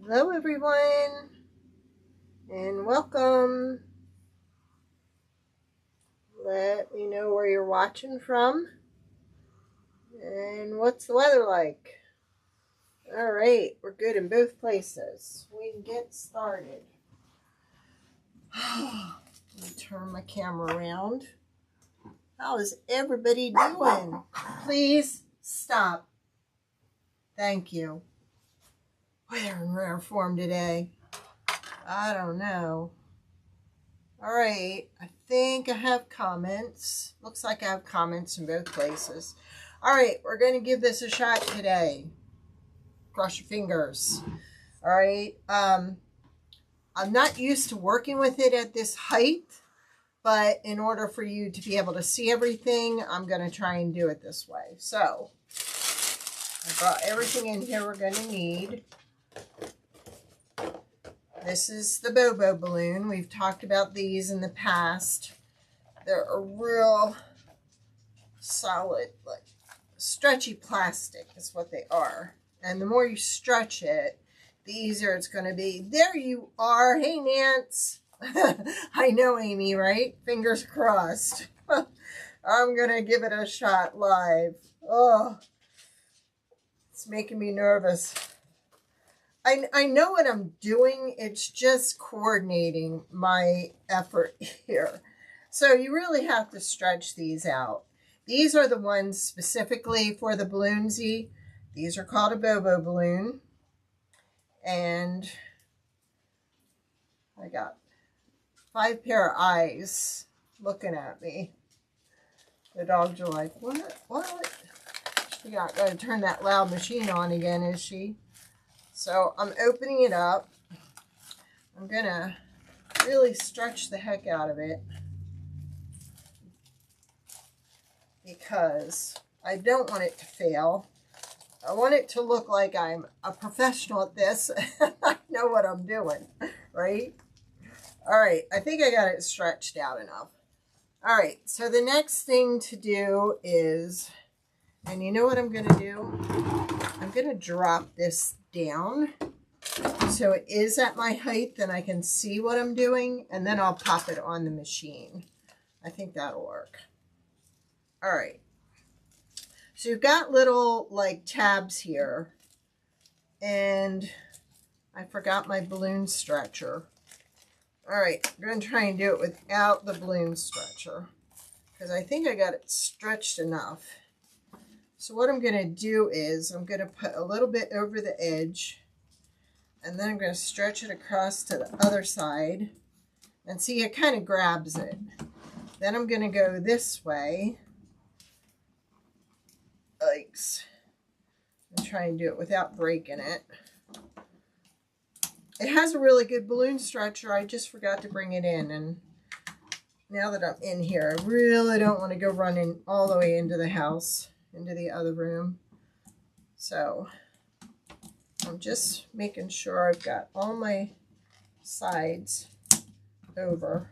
Hello everyone and welcome. Let me know where you're watching from and what's the weather like. Alright, we're good in both places. We can get started. Let me turn my camera around. How is everybody doing? Please stop. Thank you. Weather in rare form today. I don't know. Alright, I think I have comments. Looks like I have comments in both places. Alright, we're going to give this a shot today. Cross your fingers. Alright, I'm not used to working with it at this height, but in order for you to be able to see everything, I'm going to try and do it this way. So, I brought everything in here we're going to need. This is the Bobo balloon. We've talked about these in the past. They're a real solid, like stretchy plastic is what they are. And the more you stretch it, the easier it's going to be. There you are. Hey, Nance. I know, Amy, right? Fingers crossed. I'm going to give it a shot live. Oh, it's making me nervous. I know what I'm doing. It's just coordinating my effort here. So you really have to stretch these out. These are the ones specifically for the Bloonsy. These are called a Bobo balloon. And I got 5 pair of eyes looking at me. The dogs are like, what? What? She got to turn that loud machine on again, is she? So I'm opening it up. I'm going to really stretch the heck out of it because I don't want it to fail. I want it to look like I'm a professional at this. I know what I'm doing, right? All right, I think I got it stretched out enough. All right, so the next thing to do is, and you know what I'm going to do? I'm going to drop this down so it is at my height, then I can see what I'm doing, and then I'll pop it on the machine. I think that'll work. All right. So you've got little like tabs here, and I forgot my balloon stretcher. All right, I'm going to try and do it without the balloon stretcher because I think I got it stretched enough. So what I'm going to do is I'm going to put a little bit over the edge, and then I'm going to stretch it across to the other side. And see, it kind of grabs it. Then I'm going to go this way. Yikes. I'm trying to do it without breaking it. It has a really good balloon stretcher. I just forgot to bring it in. And now that I'm in here, I really don't want to go running all the way into the house, into the other room. So I'm just making sure I've got all my sides over.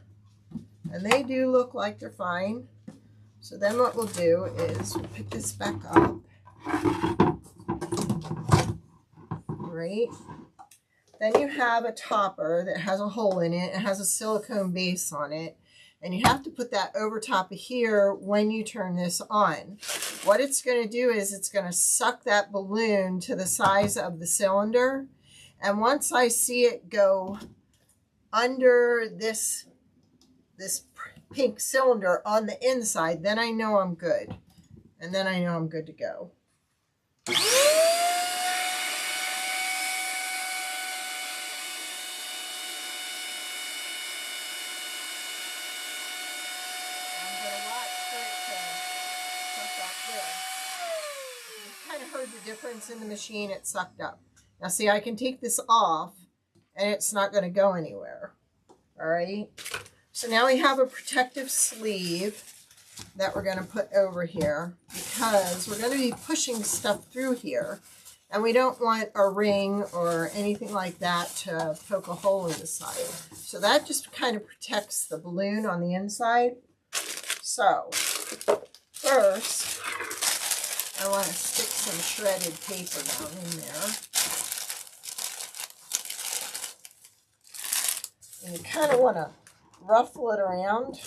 And they do look like they're fine. So then what we'll do is we'll pick this back up. Right. Then you have a topper that has a hole in it. It has a silicone base on it. And you have to put that over top of here when you turn this on. What it's going to do is it's going to suck that balloon to the size of the cylinder. And once I see it go under this pink cylinder on the inside, then I know I'm good. And then I know I'm good to go. Heard the difference in the machine. It sucked up. Now see, I can take this off and it's not going to go anywhere. All right, so now we have a protective sleeve that we're going to put over here because we're going to be pushing stuff through here, and we don't want a ring or anything like that to poke a hole in the side. So that just kind of protects the balloon on the inside. So first I want to stick some shredded paper down in there. And you kind of want to ruffle it around.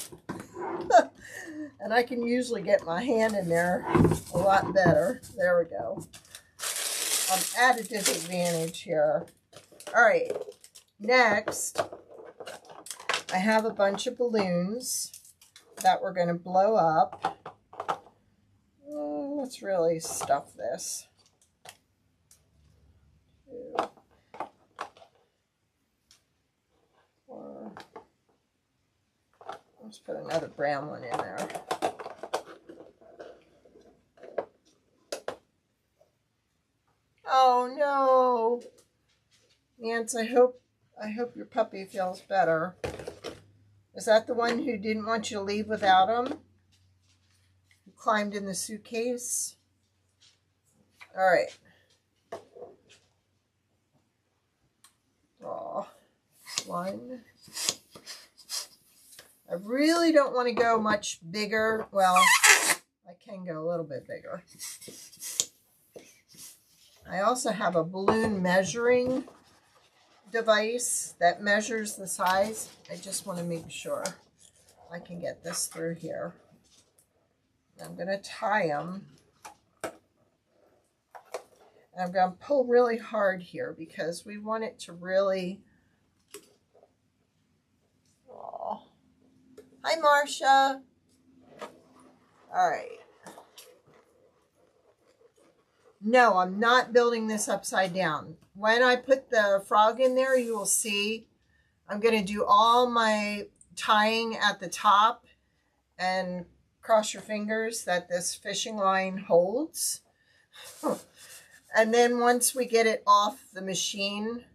And I can usually get my hand in there a lot better. There we go. I'm at a disadvantage here. All right, next, I have a bunch of balloons that we're going to blow up. Let's really stuff this. Let's put another brown one in there. Oh no, Nance, I hope your puppy feels better. Is that the one who didn't want you to leave without him? Who climbed in the suitcase? All right. Oh, one. I really don't want to go much bigger. Well, I can go a little bit bigger. I also have a balloon measuring device that measures the size. I just want to make sure I can get this through here. I'm going to tie them. And I'm going to pull really hard here because we want it to really... Oh. Hi, Marcia. All right. No, I'm not building this upside down. When I put the frog in there, you will see I'm going to do all my tying at the top and cross your fingers that this fishing line holds. And then once we get it off the machine,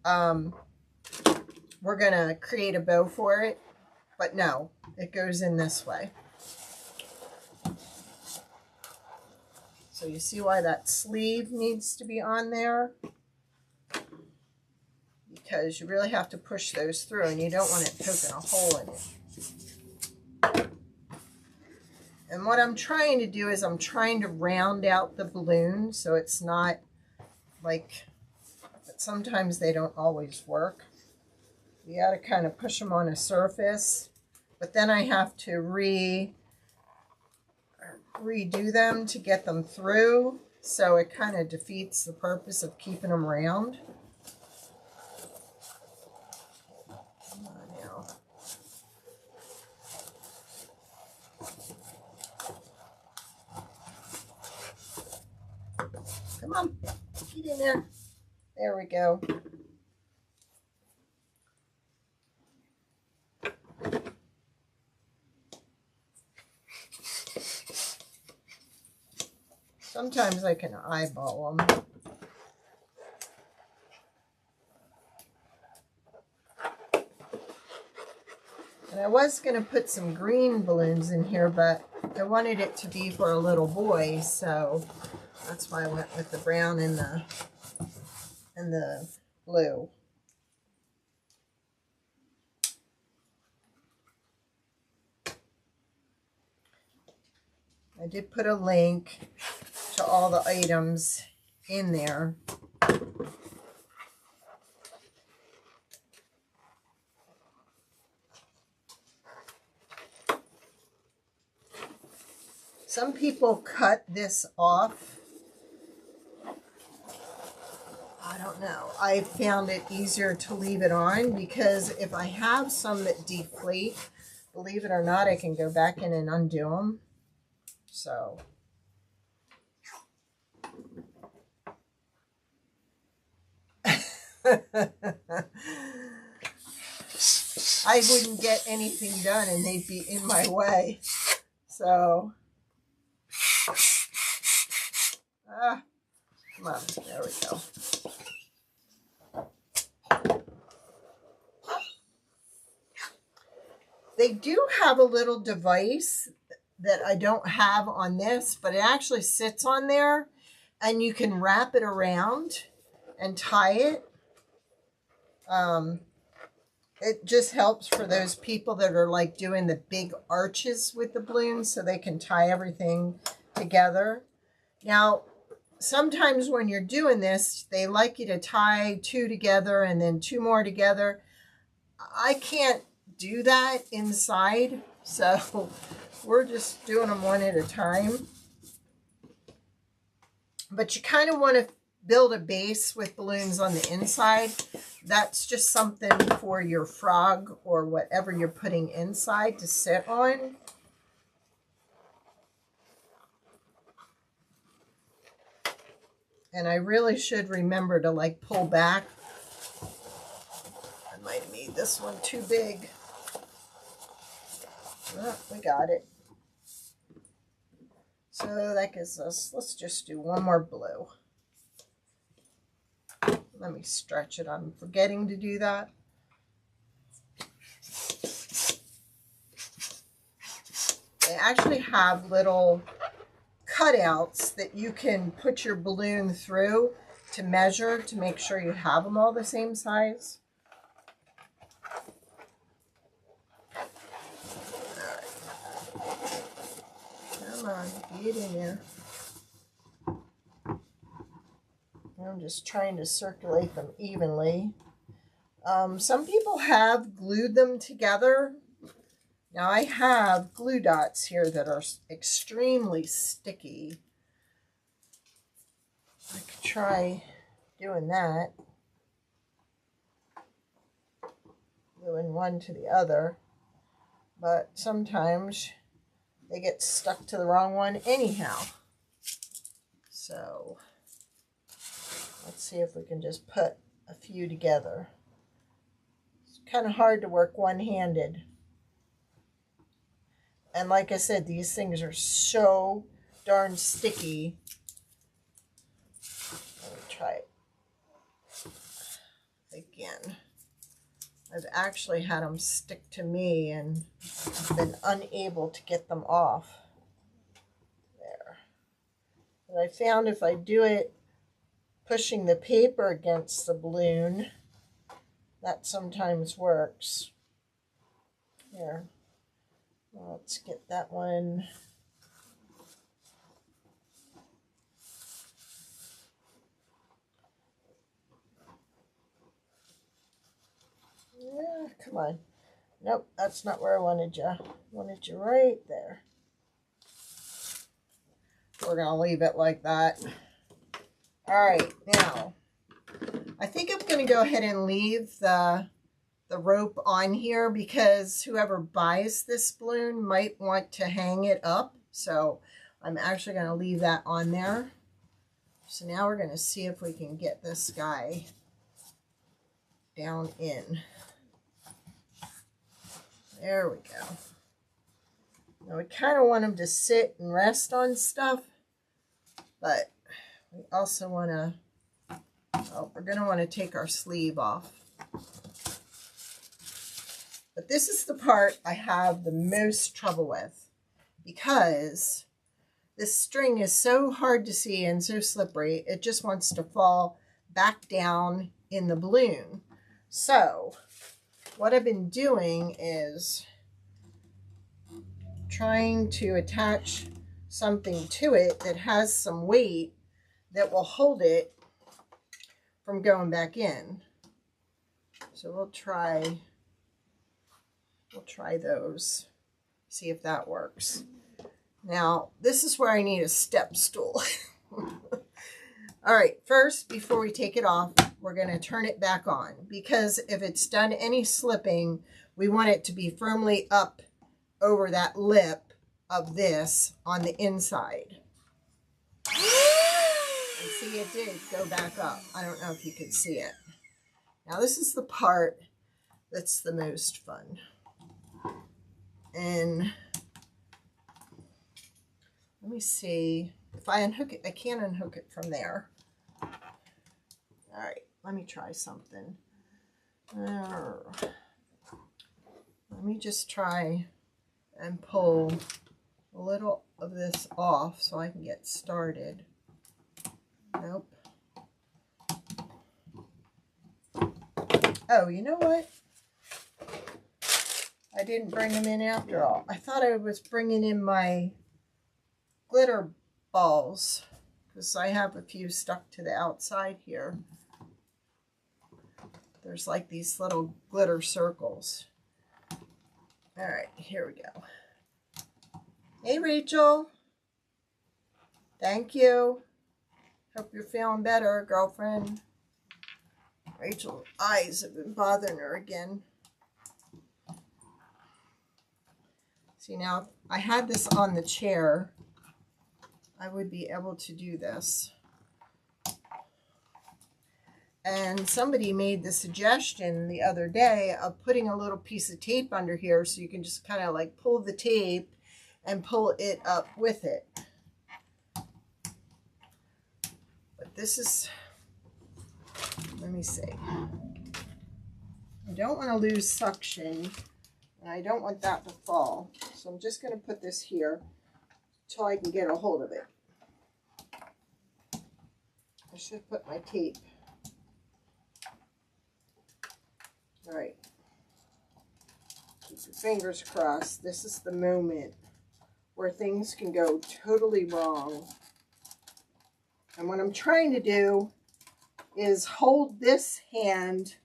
we're going to create a bow for it. But no, it goes in this way. So you see why that sleeve needs to be on there? Because you really have to push those through and you don't want it poking a hole in it. And what I'm trying to do is I'm trying to round out the balloon so it's not like, but sometimes they don't always work. You got to kind of push them on a surface, but then I have to redo them to get them through, so it kind of defeats the purpose of keeping them round. Come on now. Come on, get in there. There we go. Sometimes I can eyeball them. And I was going to put some green balloons in here, but I wanted it to be for a little boy, so that's why I went with the brown and the blue. I did put a link to all the items in there. Some people cut this off. I don't know. I found it easier to leave it on because if I have some that deflate, believe it or not, I can go back in and undo them. So I wouldn't get anything done and they'd be in my way. So come on, there we go. They do have a little device that I don't have on this, but it actually sits on there and you can wrap it around and tie it. It just helps for those people that are like doing the big arches with the balloons so they can tie everything together. Now, sometimes when you're doing this, they like you to tie two together and then two more together. I can't do that inside, so we're just doing them one at a time. But you kind of want to build a base with balloons on the inside. That's just something for your frog or whatever you're putting inside to sit on. And I really should remember to like pull back. I might have made this one too big. Oh, we got it. So that gives us, let's just do one more blue. Let me stretch it. I'm forgetting to do that. They actually have little cutouts that you can put your balloon through to measure to make sure you have them all the same size. Come on, get in there. I'm just trying to circulate them evenly. Some people have glued them together. Now I have glue dots here that are extremely sticky. I could try doing that. Gluing one to the other. But sometimes they get stuck to the wrong one anyhow. So let's see if we can just put a few together. It's kind of hard to work one-handed. And like I said, these things are so darn sticky. Let me try it again. I've actually had them stick to me and been unable to get them off. There. But I found if I do it pushing the paper against the balloon, that sometimes works. Here. Let's get that one. Yeah, come on. Nope, that's not where I wanted you. I wanted you right there. We're going to leave it like that. All right, now, I think I'm going to go ahead and leave the rope on here because whoever buys this balloon might want to hang it up. So I'm actually going to leave that on there. So now we're going to see if we can get this guy down in. There we go. Now we kind of want him to sit and rest on stuff, but we also want to, oh, we're going to want to take our sleeve off. But this is the part I have the most trouble with because this string is so hard to see and so slippery, it just wants to fall back down in the balloon. So what I've been doing is trying to attach something to it that has some weight that will hold it from going back in. So we'll try those, see if that works. Now, this is where I need a step stool. All right, first, before we take it off, we're going to turn it back on because if it's done any slipping, we want it to be firmly up over that lip of this on the inside. And see, it did go back up. I don't know if you could see it. Now, this is the part that's the most fun. And let me see if I unhook it. I can't unhook it from there. All right, let me try something. Let me just try and pull a little of this off so I can get started. Nope. Oh, you know what? I didn't bring them in after all. I thought I was bringing in my glitter balls because I have a few stuck to the outside here. there's like these little glitter circles. All right, here we go. Hey, Rachel. Thank you. Hope you're feeling better, girlfriend. Rachel's eyes have been bothering her again. See, now, if I had this on the chair, I would be able to do this. And somebody made the suggestion the other day of putting a little piece of tape under here so you can just kind of like pull the tape and pull it up with it. But this is, let me see. I don't want to lose suction, and I don't want that to fall. So I'm just going to put this here until I can get a hold of it. I should put my tape. All right. Keep your fingers crossed. This is the moment where things can go totally wrong. And what I'm trying to do is hold this hand.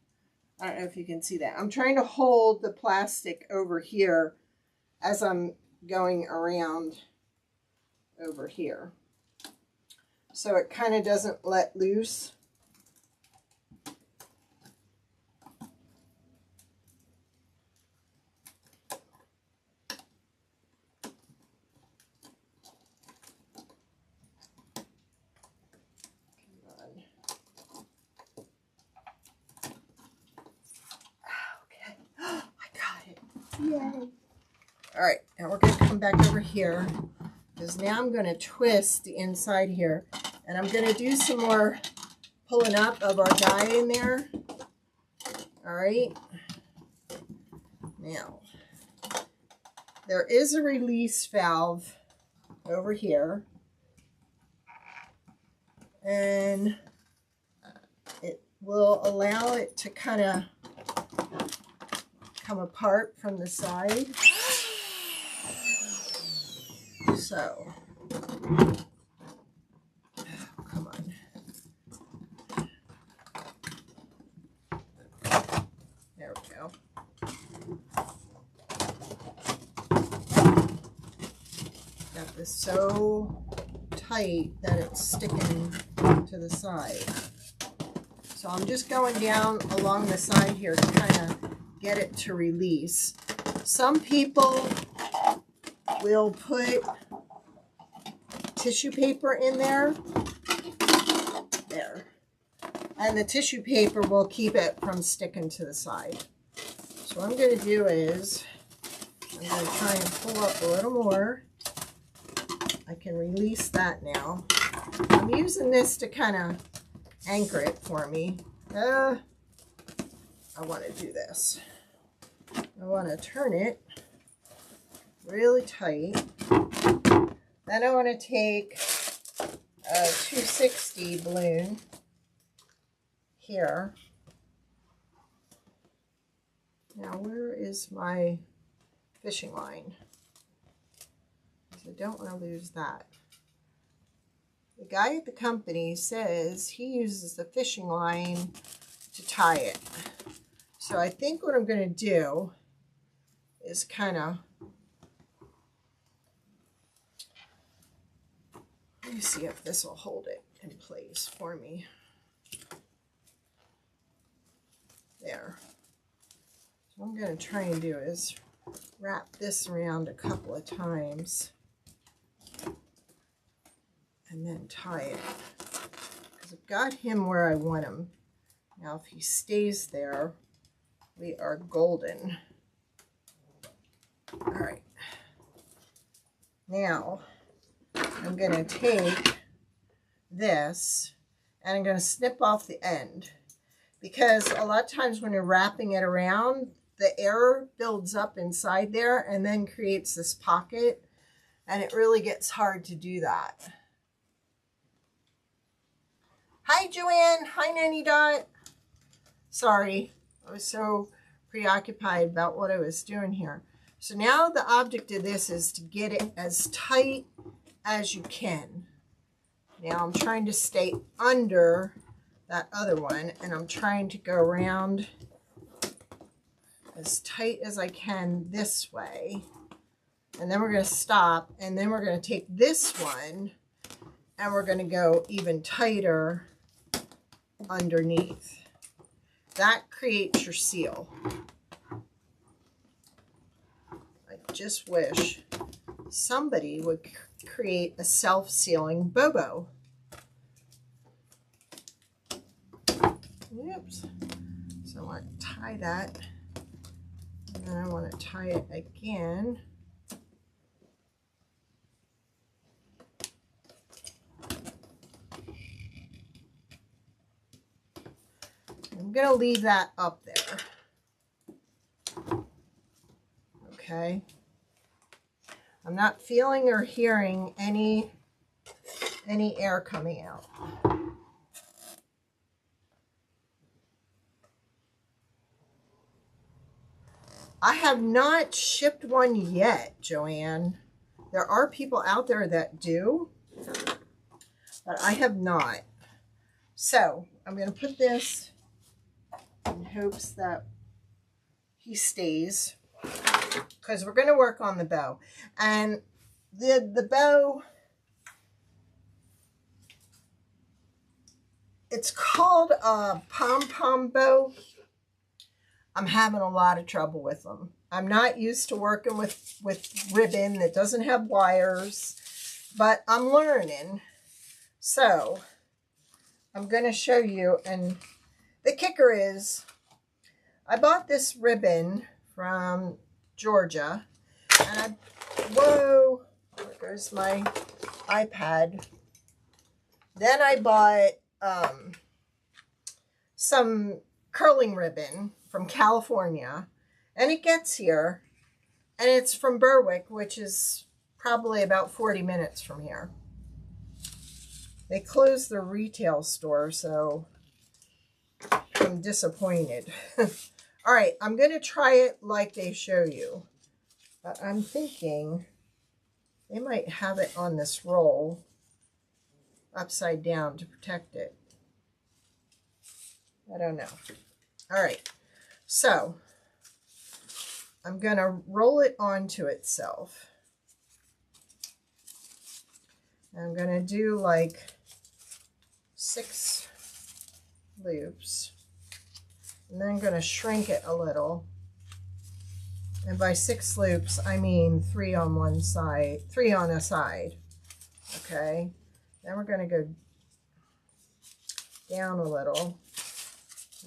I don't know if you can see that. I'm trying to hold the plastic over here as I'm going around over here, so it kind of doesn't let loose. Yay. All right, now we're going to come back over here, because now I'm going to twist the inside here, and I'm going to do some more pulling up of our dye in there. All right. Now, there is a release valve over here, and it will allow it to kind of come apart from the side. So, come on. There we go. Got this so tight that it's sticking to the side. So I'm just going down along the side here to kind of get it to release. Some people will put tissue paper in there. There. And the tissue paper will keep it from sticking to the side. So what I'm going to do is, I'm going to try and pull up a little more. I can release that now. I'm using this to kind of anchor it for me. I want to do this. I want to turn it really tight. Then I want to take a 260 balloon here. Now, where is my fishing line? Because I don't want to lose that. The guy at the company says he uses the fishing line to tie it. So I think what I'm going to do is kind of, let me see if this will hold it in place for me. There. So what I'm going to try and do is wrap this around a couple of times and then tie it. Because I've got him where I want him. Now if he stays there, we are golden. All right. Now, I'm going to take this and I'm going to snip off the end, because a lot of times when you're wrapping it around, the air builds up inside there and then creates this pocket, and it really gets hard to do that. Hi, Joanne. Hi, Nanny Dot. Sorry, I was so preoccupied about what I was doing here. So now the object of this is to get it as tight as you can. Now I'm trying to stay under that other one, and I'm trying to go around as tight as I can this way. And then we're going to stop, and then we're going to take this one and we're going to go even tighter underneath. That creates your seal. I just wish somebody would create a self-sealing bobo. Oops. So I want to tie that, and then I want to tie it again. I'm going to leave that up there. Okay. I'm not feeling or hearing any air coming out. I have not shipped one yet, Joanne. There are people out there that do, but I have not. So I'm going to put this in hopes that he stays, because we're going to work on the bow. And the bow, it's called a pom-pom bow. I'm having a lot of trouble with them. I'm not used to working with ribbon that doesn't have wires, but I'm learning. So I'm going to show you, and the kicker is I bought this ribbon from Georgia, and whoa, there goes my iPad. Then I bought some curling ribbon from California, and it gets here, and it's from Berwick, which is probably about 40 minutes from here. They closed their retail store, so I'm disappointed. All right, I'm going to try it like they show you, but I'm thinking they might have it on this roll upside down to protect it. I don't know. All right, so I'm going to roll it onto itself. I'm going to do like 6 loops, and then I'm going to shrink it a little. And by 6 loops, I mean 3 on one side, 3 on a side. Okay, then we're going to go down a little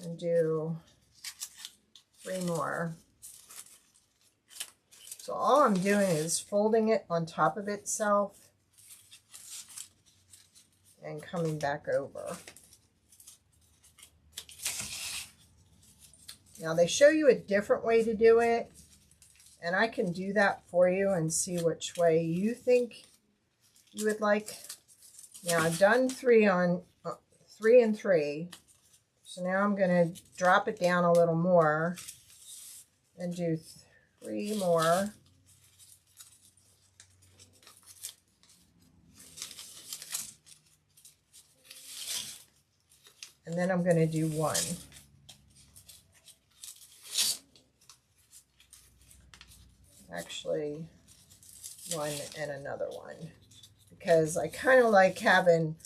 and do 3 more. So all I'm doing is folding it on top of itself and coming back over. Now they show you a different way to do it, and I can do that for you and see which way you think you would like. Now I've done 3 on 3 and 3. So now I'm going to drop it down a little more and do 3 more. And then I'm going to do 1. Actually, 1 and another 1. Because I kind of like having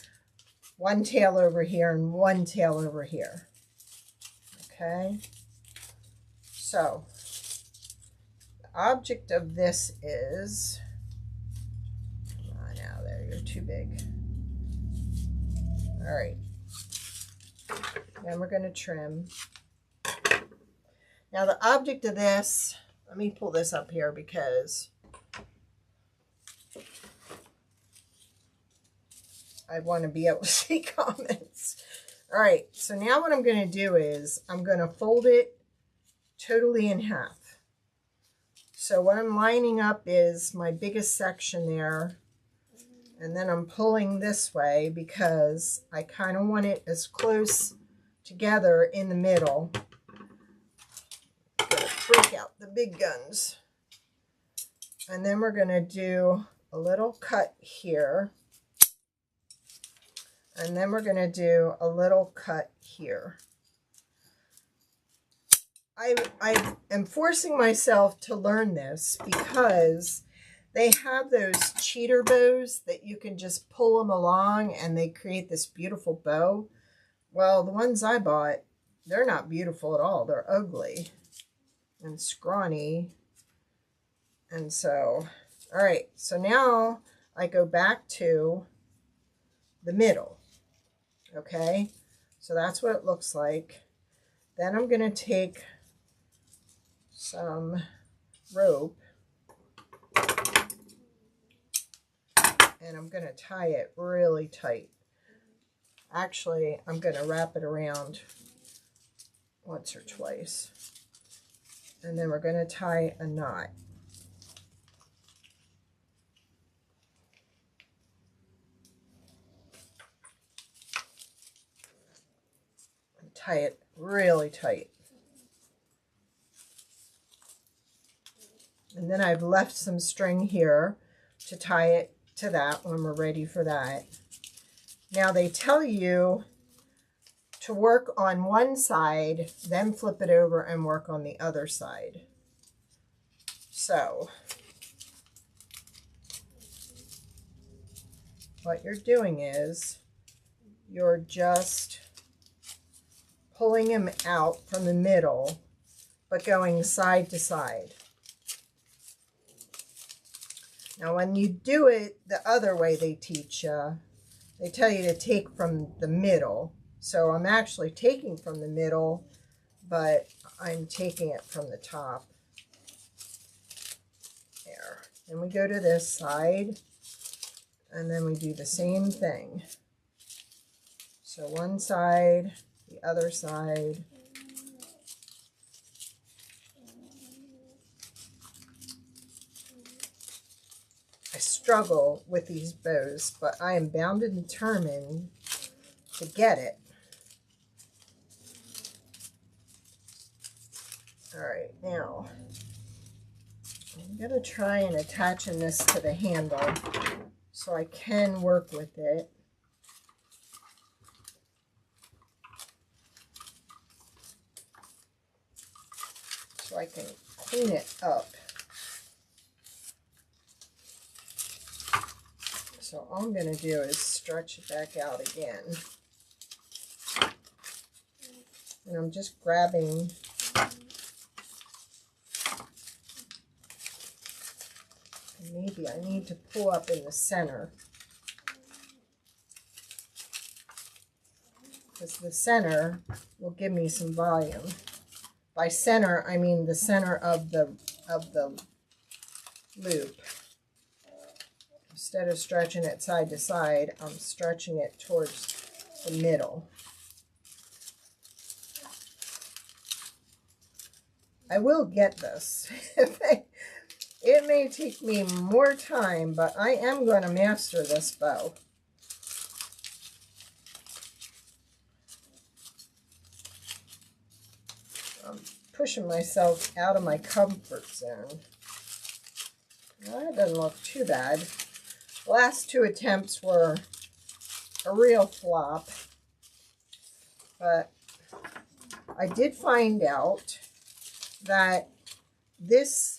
1 tail over here and 1 tail over here. Okay, so the object of this is, come on now, there, you're too big. All right, then we're going to trim. Now the object of this, let me pull this up here because I want to be able to see comments. All right, so now what I'm going to do is I'm going to fold it totally in half. So what I'm lining up is my biggest section there, and then I'm pulling this way because I kind of want it as close together in the middle. Gonna freak out the big guns. And then we're going to do a little cut here. And then we're going to do a little cut here. I am forcing myself to learn this because they have those cheater bows that you can just pull them along and they create this beautiful bow. Well, the ones I bought, they're not beautiful at all. They're ugly and scrawny. And so, all right, so now I go back to the middle. Okay, so that's what it looks like. Then I'm going to take some rope and I'm going to tie it really tight. Actually, I'm going to wrap it around once or twice. And then we're going to tie a knot. And tie it really tight. And then I've left some string here to tie it to that when we're ready for that. Now they tell you to work on one side, then flip it over and work on the other side. So what you're doing is you're just pulling him out from the middle, but going side to side. Now, when you do it the other way they teach you, they tell you to take from the middle. So I'm actually taking from the middle, but I'm taking it from the top. There. Then we go to this side, and then we do the same thing. So one side, the other side. I struggle with these bows, but I am bound and determined to get it. All right, now I'm going to try and attaching this to the handle so I can work with it. So I can clean it up. So all I'm going to do is stretch it back out again. And I'm just grabbing maybe I need to pull up in the center. Because the center will give me some volume. By center, I mean the center of the loop. Instead of stretching it side to side, I'm stretching it towards the middle. I will get this. It may take me more time, but I am going to master this bow. I'm pushing myself out of my comfort zone. That doesn't look too bad. The last two attempts were a real flop, but I did find out that this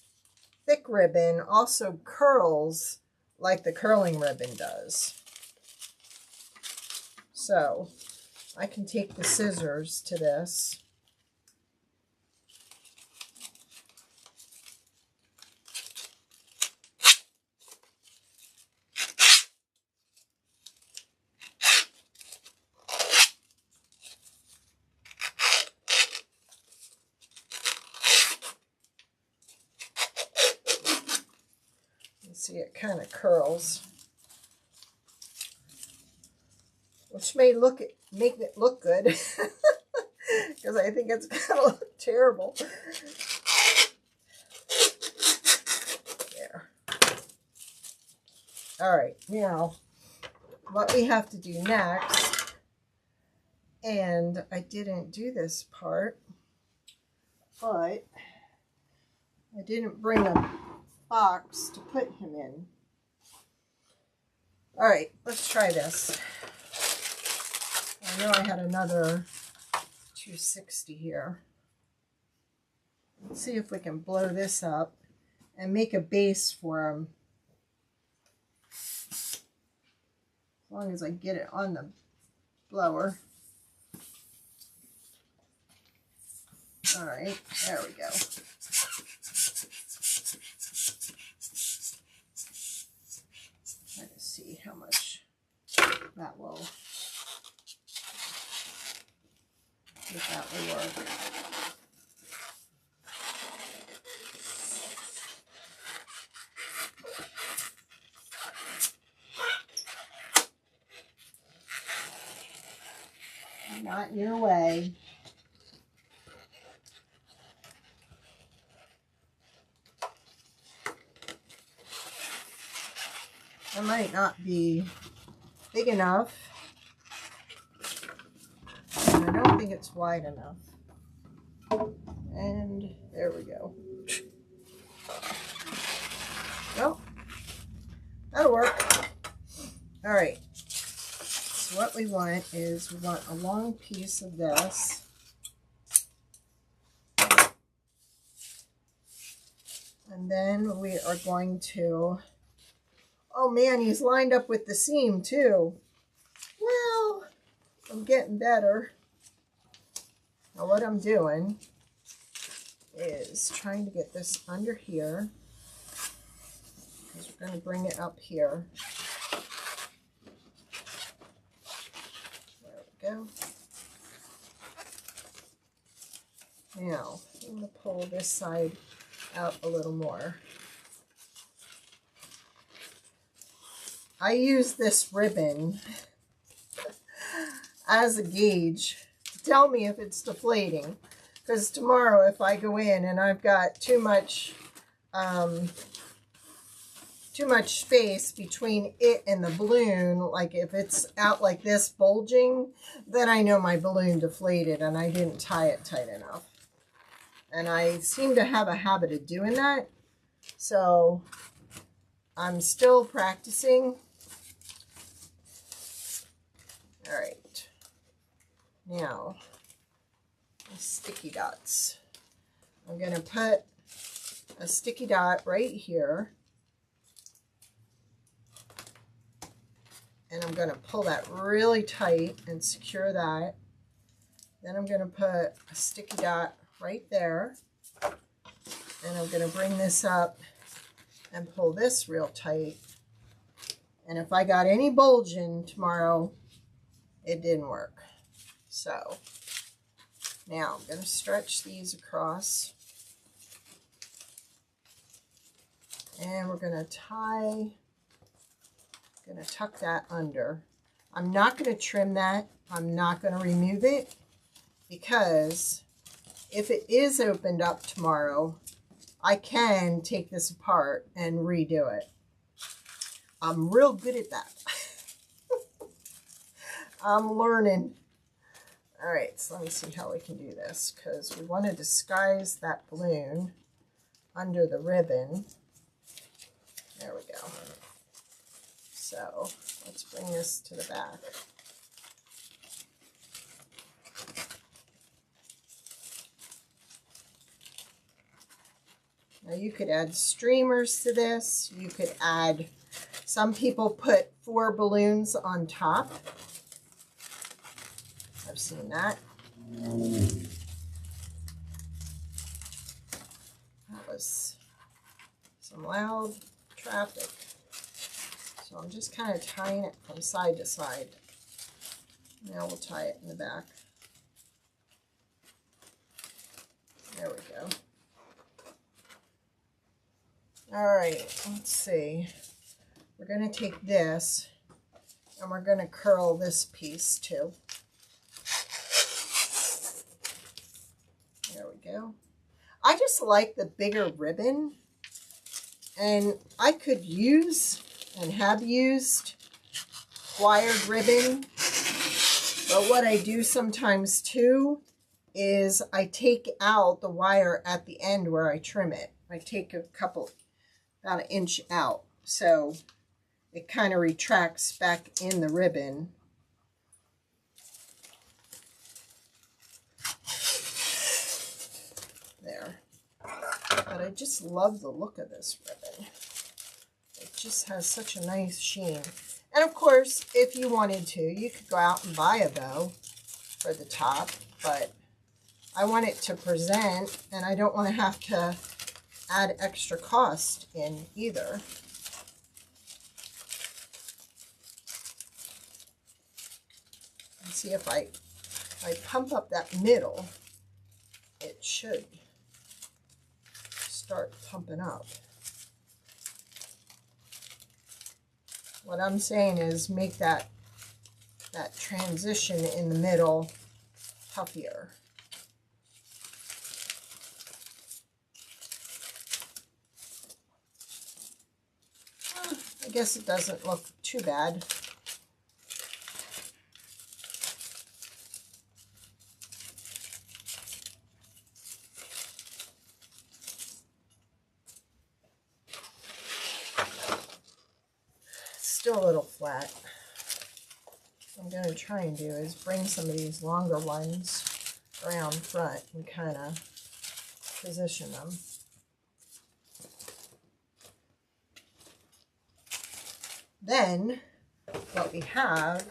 thick ribbon also curls like the curling ribbon does. So I can take the scissors to this. See, it kind of curls, which may make it look good because I think it's gonna look terrible. There. All right, now what we have to do next, and I didn't do this part, but I didn't bring a box to put him in. All right, let's try this. I know I had another 260 here. Let's see if we can blow this up and make a base for them. As long as I get it on the blower. All right, there we go. Try to see how much that will, if that will work. Not in your way. It might not be big enough. And I don't think it's wide enough. And there we go. Nope. That'll work. All right. So what we want is we want a long piece of this. And then we are going to, oh man, he's lined up with the seam too. Well, I'm getting better. Now what I'm doing is trying to get this under here, because we're going to bring it up here. There we go. Now, I'm going to pull this side out a little more. I use this ribbon as a gauge to tell me if it's deflating, because tomorrow if I go in and I've got too much space between it and the balloon, like if it's out like this bulging, then I know my balloon deflated and I didn't tie it tight enough. And I seem to have a habit of doing that, so I'm still practicing. All right, now the sticky dots. I'm going to put a sticky dot right here, and I'm going to pull that really tight and secure that. Then I'm going to put a sticky dot right there, and I'm going to bring this up and pull this real tight. And if I got any bulging tomorrow, it didn't work. So now I'm going to stretch these across, and we're going to tuck that under. I'm not going to trim that. I'm not going to remove it, because if it is opened up tomorrow, I can take this apart and redo it. I'm real good at that. I'm learning. All right, so let me see how we can do this, because we want to disguise that balloon under the ribbon. There we go. So let's bring this to the back. Now you could add streamers to this. You could add, some people put 4 balloons on top. I've seen that. That was some loud traffic. So I'm just kind of tying it from side to side. Now we'll tie it in the back. There we go. All right, let's see. We're going to take this and we're going to curl this piece too. There we go. I just like the bigger ribbon, and I could use and have used wired ribbon, but what I do sometimes too is I take out the wire at the end where I trim it. I take about an inch out, so it kind of retracts back in the ribbon. I just love the look of this ribbon. It just has such a nice sheen. And of course, if you wanted to, you could go out and buy a bow for the top, but I want it to present, and I don't want to have to add extra cost in either. And see, if I pump up that middle, it should start pumping up. What I'm saying is make that transition in the middle puffier. I guess it doesn't look too bad. Still a little flat. What I'm going to try and do is bring some of these longer ones around front and kind of position them. Then what we have,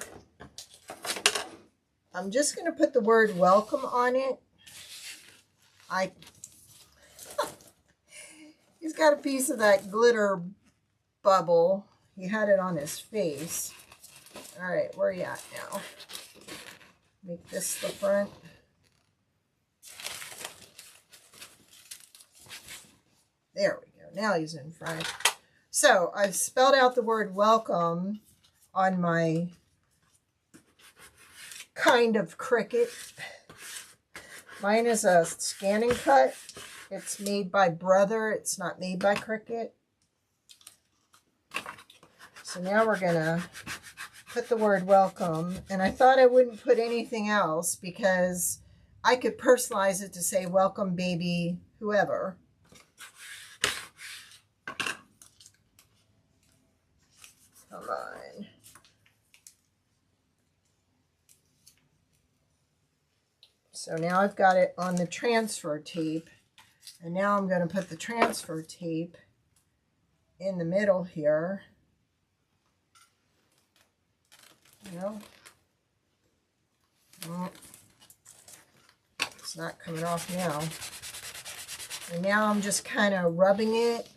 I'm just going to put the word welcome on it. He's got a piece of that glitter bubble. He had it on his face. All right, where are you at now? Make this the front. There we go. Now he's in front. So I've spelled out the word welcome on my kind of Cricut. Mine is a scanning cut. It's made by Brother. It's not made by Cricut. So now we're going to put the word welcome. And I thought I wouldn't put anything else because I could personalize it to say welcome baby whoever. Come on. So now I've got it on the transfer tape. And now I'm going to put the transfer tape in the middle here. No. It's not coming off now. And now I'm just kind of rubbing it.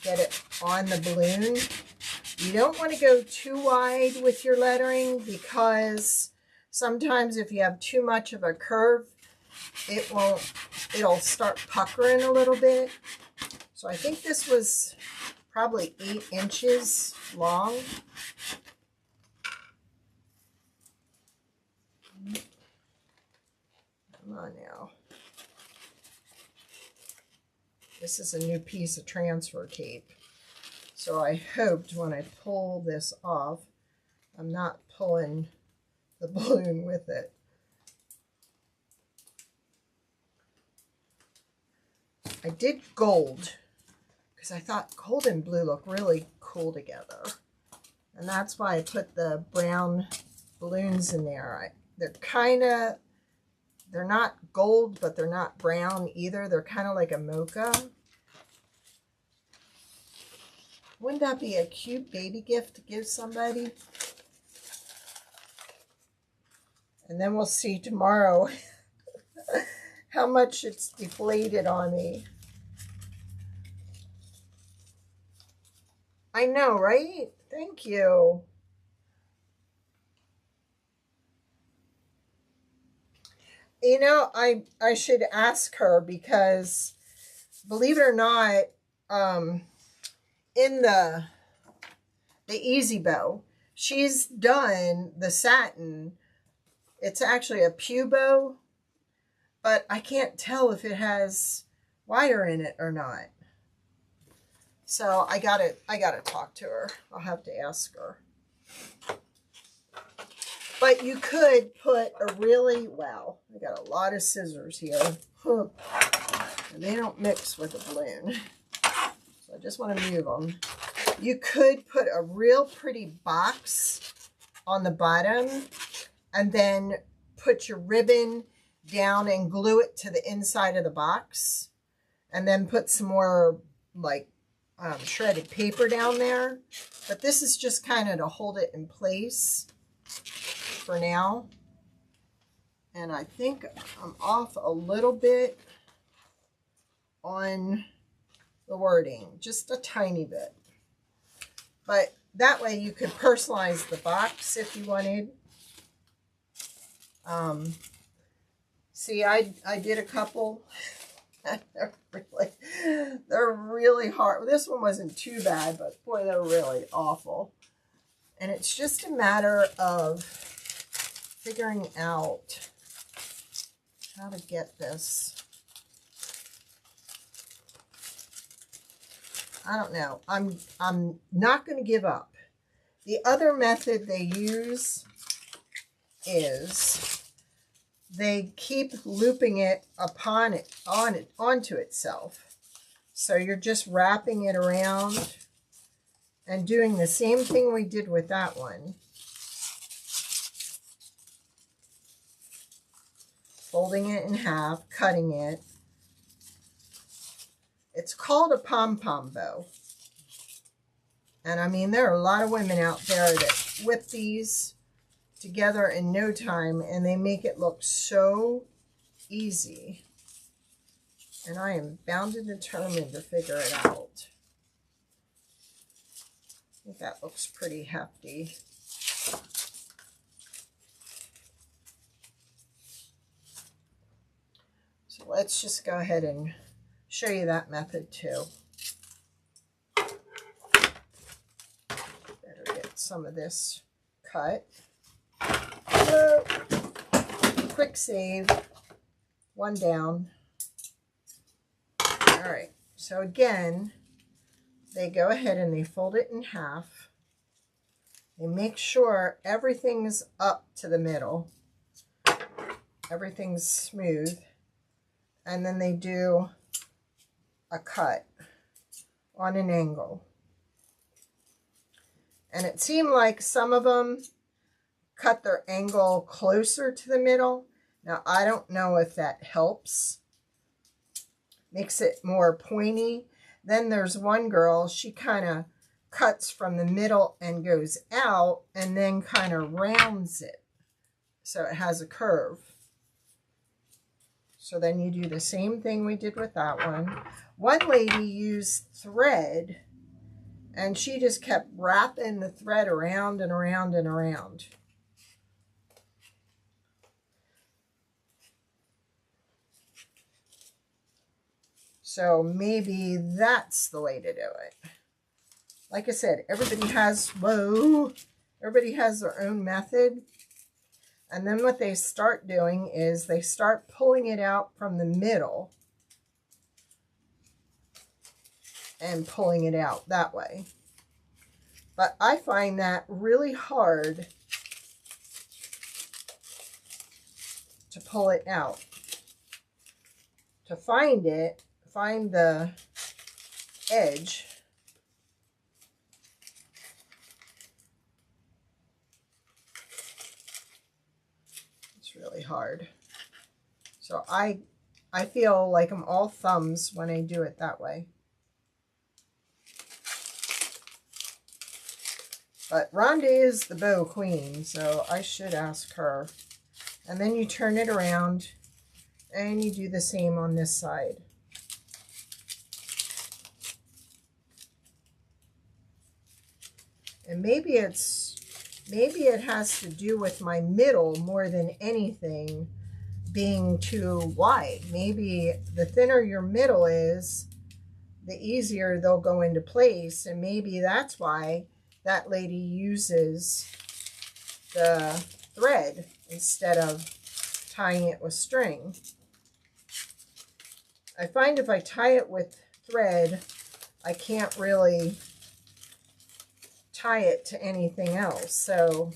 Get it on the balloon. You don't want to go too wide with your lettering because sometimes if you have too much of a curve, it'll start puckering a little bit. So I think this was probably 8 inches long. Come on now. This is a new piece of transfer tape. So I hoped when I pull this off, I'm not pulling the balloon with it. I did gold because I thought gold and blue look really cool together. And that's why I put the brown balloons in there. They're not gold, but they're not brown either. They're kind of like a mocha. Wouldn't that be a cute baby gift to give somebody? And then we'll see tomorrow how much it's deflated on me. I know, right? Thank you. You know, I should ask her because, believe it or not, in the Easy Bow, she's done the satin. It's actually a pew bow, but I can't tell if it has wire in it or not. So I gotta talk to her. I'll have to ask her. But you could put a really, wow, I got a lot of scissors here. And they don't mix with a balloon. So I just want to move them. You could put a real pretty box on the bottom and then put your ribbon down and glue it to the inside of the box. and then put some more like shredded paper down there. But this is just kind of to hold it in place for now. And I think I'm off a little bit on the wording, just a tiny bit. But that way you could personalize the box if you wanted. See, I did a couple. They're really hard. This one wasn't too bad, but boy, they're really awful. And it's just a matter of figuring out how to get this. I don't know. I'm not going to give up. The other method they use is they keep looping it onto itself. So you're just wrapping it around and doing the same thing we did with that one. Folding it in half, cutting it. It's called a pom-pom bow. And I mean, there are a lot of women out there that whip these together in no time, and they make it look so easy. And I am bound and determined to figure it out. I think that looks pretty hefty. So let's just go ahead and show you that method too. Better get some of this cut. Hello. Quick save. One down. All right. So again, they go ahead and they fold it in half. They make sure everything's up to the middle. Everything's smooth. And then they do a cut on an angle. And it seemed like some of them cut their angle closer to the middle. Now, I don't know if that helps. Makes it more pointy. Then there's one girl, she kind of cuts from the middle and goes out and then kind of rounds it so it has a curve. So then you do the same thing we did with that one. One lady used thread, and she just kept wrapping the thread around and around and around. So maybe that's the way to do it. Like I said, everybody has their own method. And then what they start doing is they start pulling it out from the middle and pulling it out that way. But I find that really hard to pull it out. To find it, find the edge. It's really hard. So I feel like I'm all thumbs when I do it that way. But Rhonda is the bow queen, so I should ask her. And then you turn it around and you do the same on this side. And maybe it has to do with my middle more than anything being too wide. Maybe the thinner your middle is, the easier they'll go into place. And maybe that's why that lady uses the thread instead of tying it with string. I find if I tie it with thread, I can't really tie it to anything else. So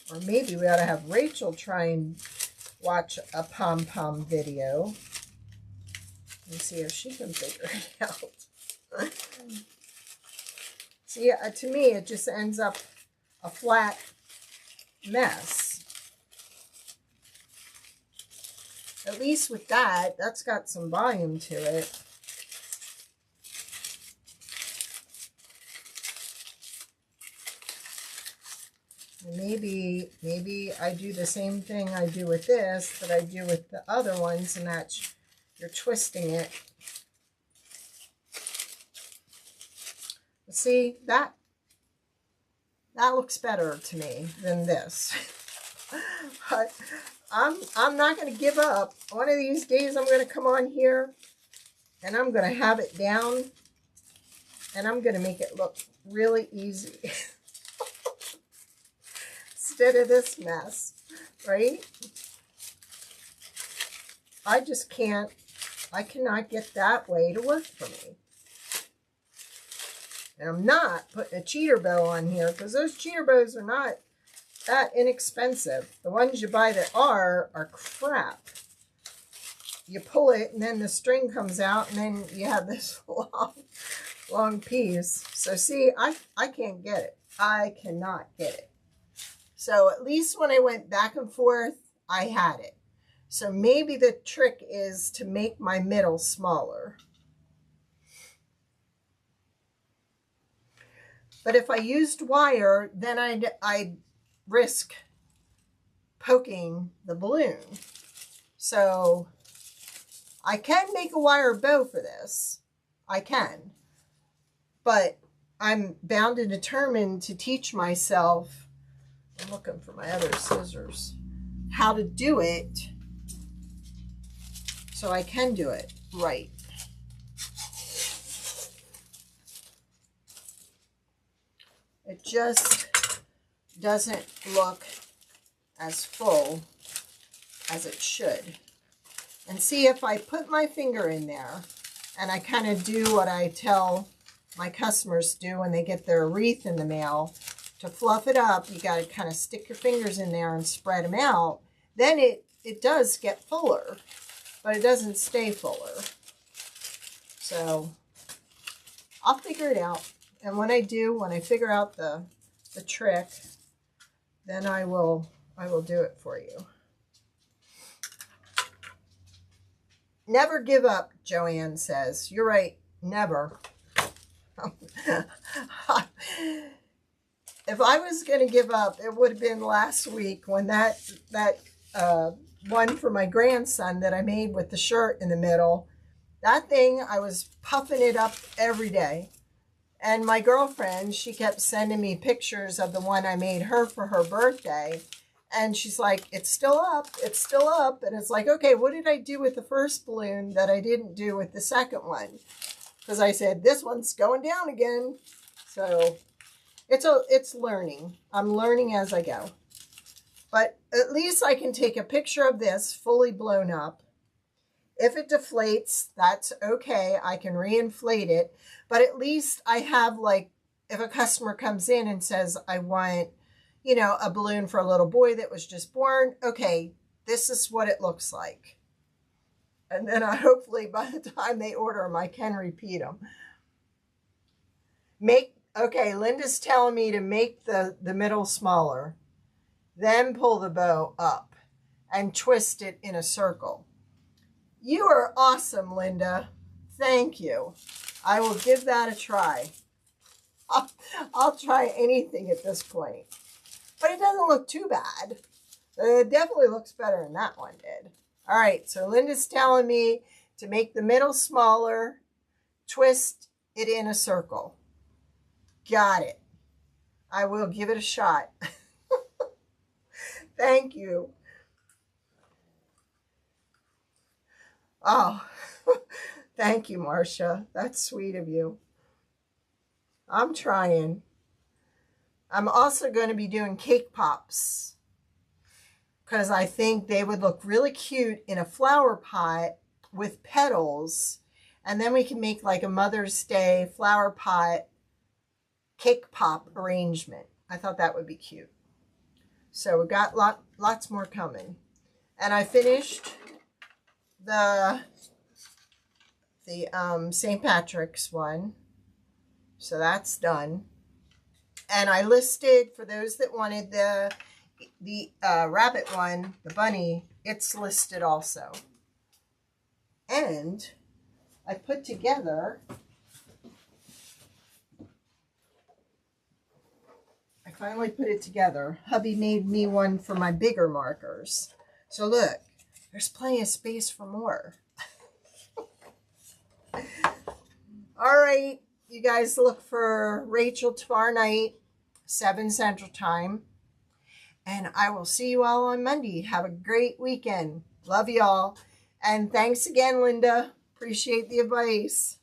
or maybe we ought to have Rachel try and watch a pom-pom video and see if she can figure it out. See, to me, it just ends up a flat mess. at least with that, that's got some volume to it. And maybe I do the same thing I do with this that I do with the other ones, and that's you're twisting it. See, that looks better to me than this. But I'm not going to give up. One of these days I'm going to come on here and I'm going to have it down and I'm going to make it look really easy. Instead of this mess, right? I just can't, I cannot get that way to work for me. And I'm not putting a cheater bow on here because those cheater bows are not that inexpensive. The ones you buy that are crap. You pull it and then the string comes out and then you have this long piece. So see, I can't get it. I cannot get it. So at least when I went back and forth, I had it. So maybe the trick is to make my middle smaller. But if I used wire, then I'd risk poking the balloon. So I can make a wire bow for this. I can. But I'm bound and determined to teach myself, I'm looking for my other scissors, how to do it so I can do it right. It just doesn't look as full as it should. And see, if I put my finger in there and I kind of do what I tell my customers to do when they get their wreath in the mail, to fluff it up, you got to kind of stick your fingers in there and spread them out. Then it does get fuller, but it doesn't stay fuller. So I'll figure it out. And when I do, when I figure out the trick, then I will do it for you. Never give up, Joanne says. You're right, never. If I was going to give up, it would have been last week when that one for my grandson that I made with the shirt in the middle, that thing, I was puffing it up every day. And my girlfriend, she kept sending me pictures of the one I made her for her birthday. And she's like, it's still up. It's still up. And it's like, okay, what did I do with the first balloon that I didn't do with the second one? Because I said, this one's going down again. So it's learning. I'm learning as I go. But at least I can take a picture of this fully blown up. If it deflates, that's okay. I can reinflate it. But at least I have, like, if a customer comes in and says, I want, you know, a balloon for a little boy that was just born. Okay, this is what it looks like. And then hopefully by the time they order them, I can repeat them. Okay, Linda's telling me to make the middle smaller. Then pull the bow up and twist it in a circle. You are awesome, Linda. Thank you. I will give that a try. I'll try anything at this point. But it doesn't look too bad. It definitely looks better than that one did. All right, so Linda's telling me to make the middle smaller, twist it in a circle. Got it. I will give it a shot. Thank you. Oh, thank you, Marcia. That's sweet of you. I'm trying. I'm also going to be doing cake pops because I think they would look really cute in a flower pot with petals. And then we can make like a Mother's Day flower pot cake pop arrangement. I thought that would be cute. So we got lots more coming. And I finished the St. Patrick's one. So that's done. And I listed, for those that wanted the rabbit one, the bunny, it's listed also. And I put together, I finally put it together. Hubby made me one for my bigger markers. So look, there's plenty of space for more. All right, you guys look for Rachel tomorrow night, 7 Central Time. And I will see you all on Monday. Have a great weekend. Love y'all. And thanks again, Linda. Appreciate the advice.